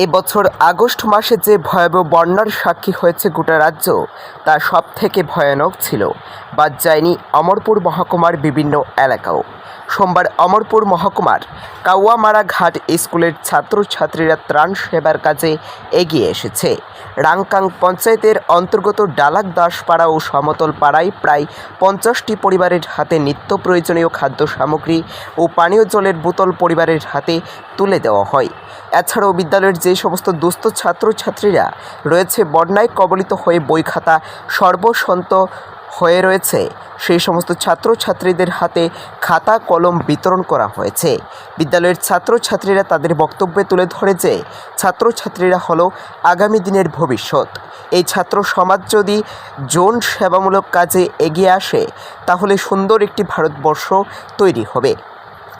এবছর আগস্ট মাসে যে ভয়াবহ বন্যার সাক্ষী হয়েছে গোটা রাজ্য, তা সবথেকে ভয়ানক ছিল। বাদ যায়নি অমরপুর মহকুমার বিভিন্ন এলাকাও। সোমবার অমরপুর মহকুমার কাউয়ামারা ঘাট স্কুলের ছাত্রছাত্রীরা ত্রাণ সেবার কাজে এগিয়ে এসেছে। রাংকাং পঞ্চায়েতের অন্তর্গত ডালাক দাসপাড়া ও সমতল পাড়ায় প্রায় 50টি পরিবারের হাতে নিত্য প্রয়োজনীয় খাদ্য সামগ্রী ও পানীয় জলের বোতল পরিবারের হাতে তুলে দেওয়া হয়। এছাড়াও বিদ্যালয়ের যে সমস্ত দুস্থ ছাত্রছাত্রীরা রয়েছে, বন্যায় কবলিত হয়ে বই খাতা সর্বস্বান্ত হয়ে রয়েছে, সেই সমস্ত ছাত্রছাত্রীদের হাতে খাতা কলম বিতরণ করা হয়েছে। বিদ্যালয়ের ছাত্রছাত্রীরা তাদের বক্তব্যে তুলে ধরে যে ছাত্রছাত্রীরা হলো আগামী দিনের ভবিষ্যৎ। এই ছাত্র সমাজ যদি জন সেবামূলক কাজে এগিয়ে আসে, তাহলে সুন্দর একটি ভারতবর্ষ তৈরি হবে।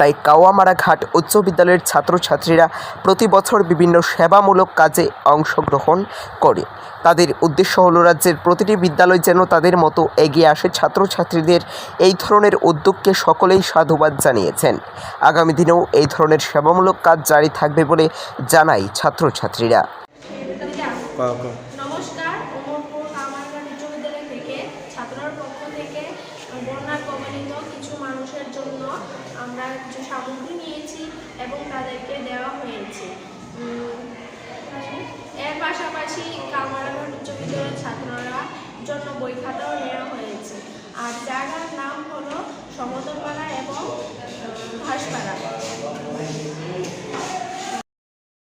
তাই কাওয়ামারা ঘাট উচ্চ বিদ্যালয়ের ছাত্রছাত্রীরা প্রতি বছর বিভিন্ন সেবামূলক কাজে অংশগ্রহণ করে। তাদের উদ্দেশ্য হলো রাজ্যের প্রতিটি বিদ্যালয় যেন তাদের মতো এগিয়ে আসে। ছাত্রছাত্রীদের এই ধরনের উদ্যোগকে সকলেই সাধুবাদ জানিয়েছেন। আগামী দিনেও এই ধরনের সেবামূলক কাজ জারি থাকবে বলে জানায় ছাত্রছাত্রীরা। নমস্কার, অমরপুর কামারঘাট উচ্চ বিদ্যালয় থেকে ছাত্রর পক্ষ থেকে বন্যার কবলিত কিছু মানুষের জন্য আমরা কিছু সামগ্রী নিয়েছি এবং তাদেরকে দেওয়া হয়েছে। এর পাশাপাশি কামারঘাট উচ্চ বিদ্যালয়ের ছাত্ররা জন্য বই খাতাও নেওয়া হয়েছে। আর জায়গার নাম হলো সমতলপাড়া এবং ঘাসপাড়া।